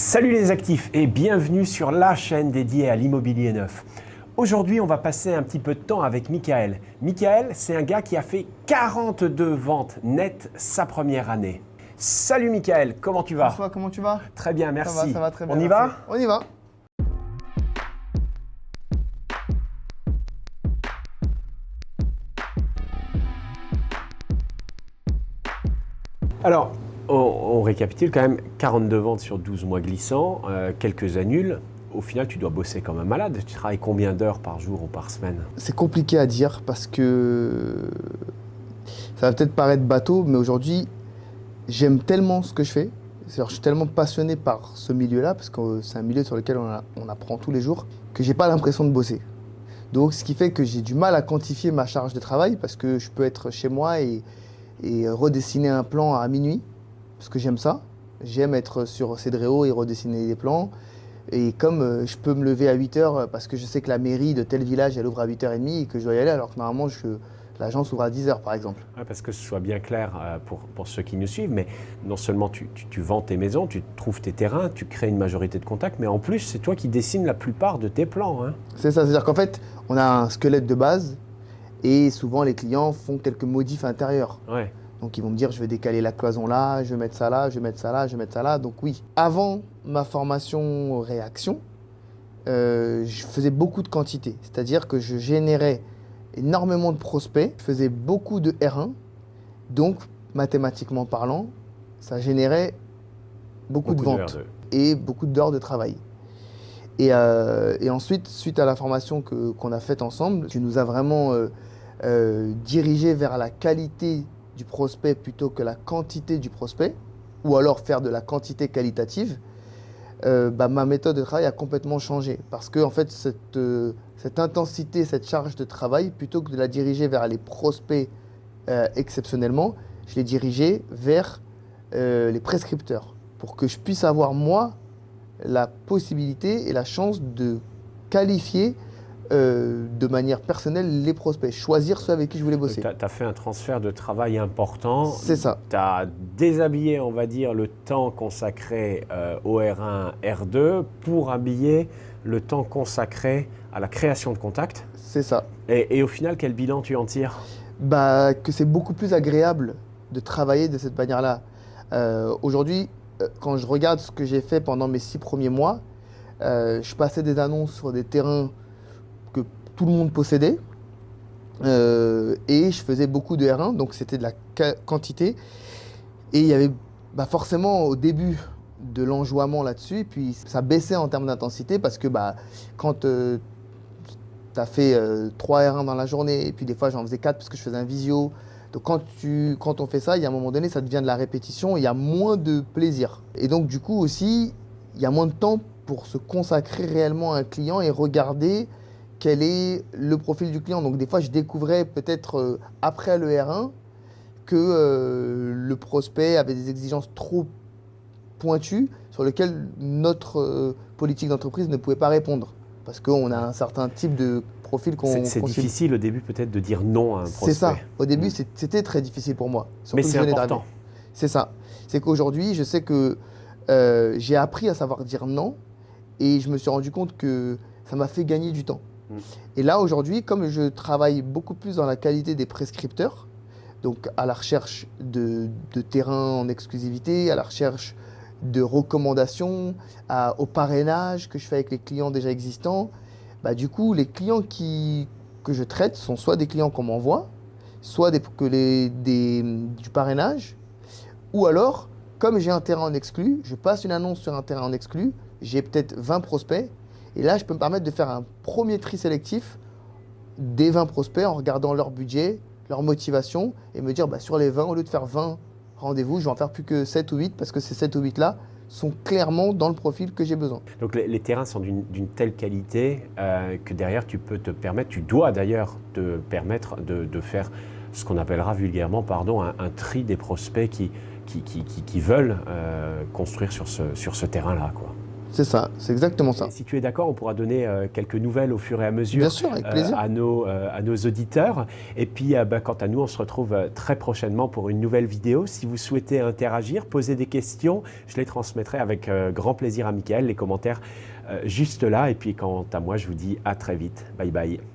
Salut les actifs et bienvenue sur la chaîne dédiée à l'immobilier neuf. Aujourd'hui, on va passer un petit peu de temps avec Michael. Michael, c'est un gars qui a fait 42 ventes nettes sa première année. Salut Michael, comment tu vas? François, comment tu vas? Très bien, merci. Ça va très bien. On y merci. va? On y va. Alors, on récapitule quand même 42 ventes sur 12 mois glissants, quelques annuls. Au final, tu dois bosser comme un malade. Tu travailles combien d'heures par jour ou par semaine? C'est compliqué à dire parce que ça va peut-être paraître bateau, mais aujourd'hui, j'aime tellement ce que je fais. C'est-à-dire, je suis tellement passionné par ce milieu-là, parce que c'est un milieu sur lequel on apprend tous les jours, que j'ai pas l'impression de bosser. Donc, ce qui fait que j'ai du mal à quantifier ma charge de travail parce que je peux être chez moi et redessiner un plan à minuit, parce que j'aime ça. J'aime être sur Cedreo et redessiner des plans. Et comme je peux me lever à 8h parce que je sais que la mairie de tel village, elle ouvre à 8h30 et que je dois y aller, alors que normalement, l'agence ouvre à 10h par exemple. Ouais, parce que ce soit bien clair pour ceux qui nous suivent, mais non seulement tu vends tes maisons, tu trouves tes terrains, tu crées une majorité de contacts, mais en plus, c'est toi qui dessines la plupart de tes plans. Hein. C'est ça, c'est-à-dire qu'en fait, on a un squelette de base et souvent les clients font quelques modifs intérieurs. Ouais. Donc ils vont me dire, je vais décaler la cloison là, je vais mettre ça là, je vais mettre ça là, je vais mettre ça là. Donc oui, avant ma formation réaction, je faisais beaucoup de quantité. C'est-à-dire que je générais énormément de prospects, je faisais beaucoup de R1. Donc, mathématiquement parlant, ça générait beaucoup de ventes et beaucoup d'heures de travail. Et ensuite, suite à la formation qu'on a faite ensemble, tu nous as vraiment dirigé vers la qualité du prospect plutôt que la quantité du prospect, ou alors faire de la quantité qualitative. Ma méthode de travail a complètement changé parce que en fait, cette intensité, cette charge de travail, plutôt que de la diriger vers les prospects exceptionnellement, je l'ai dirigée vers les prescripteurs pour que je puisse avoir moi la possibilité et la chance de qualifier de manière personnelle les prospects, choisir ceux avec qui je voulais bosser. Tu as fait un transfert de travail important. C'est ça. Tu as déshabillé, on va dire, le temps consacré au R1, R2 pour habiller le temps consacré à la création de contacts. C'est ça. Et au final, quel bilan tu en tires? Que c'est beaucoup plus agréable de travailler de cette manière-là. Aujourd'hui, quand je regarde ce que j'ai fait pendant mes 6 premiers mois, je passais des annonces sur des terrains que tout le monde possédait et je faisais beaucoup de R1, donc c'était de la quantité. Et il y avait forcément au début de l'enjouement là-dessus, et puis ça baissait en termes d'intensité parce que quand tu as fait 3 R1 dans la journée, et puis des fois j'en faisais 4 parce que je faisais un visio. Donc quand on fait ça, il y a un moment donné, ça devient de la répétition, il y a moins de plaisir. Et donc du coup aussi, il y a moins de temps pour se consacrer réellement à un client et regarder quel est le profil du client. Donc des fois, je découvrais peut-être après le R1 que le prospect avait des exigences trop pointues sur lesquelles notre politique d'entreprise ne pouvait pas répondre. Parce qu'on a un certain type de profil qu'on... C'est difficile au début peut-être de dire non à un prospect. C'est ça. Au début, c'était très difficile pour moi. Mais c'est important. C'est ça. C'est qu'aujourd'hui, je sais que j'ai appris à savoir dire non et je me suis rendu compte que ça m'a fait gagner du temps. Et là, aujourd'hui, comme je travaille beaucoup plus dans la qualité des prescripteurs, donc à la recherche de terrains en exclusivité, à la recherche de recommandations, au parrainage que je fais avec les clients déjà existants, du coup, les clients que je traite sont soit des clients qu'on m'envoie, soit du parrainage, ou alors, comme j'ai un terrain en exclu, je passe une annonce sur un terrain en exclu, j'ai peut-être 20 prospects, et là, je peux me permettre de faire un premier tri sélectif des 20 prospects en regardant leur budget, leur motivation, et me dire sur les 20, au lieu de faire 20 rendez-vous, je vais en faire plus que 7 ou 8, parce que ces 7 ou 8-là sont clairement dans le profil que j'ai besoin. Donc les terrains sont d'une telle qualité que derrière, tu dois d'ailleurs te permettre de faire ce qu'on appellera vulgairement un tri des prospects qui veulent construire sur ce terrain-là, quoi. C'est ça, c'est exactement ça. Et si tu es d'accord, on pourra donner quelques nouvelles au fur et à mesure Bien sûr, avec plaisir. à nos auditeurs. Et puis, quant à nous, on se retrouve très prochainement pour une nouvelle vidéo. Si vous souhaitez interagir, poser des questions, je les transmettrai avec grand plaisir à Michael, les commentaires juste là. Et puis, quant à moi, je vous dis à très vite. Bye bye.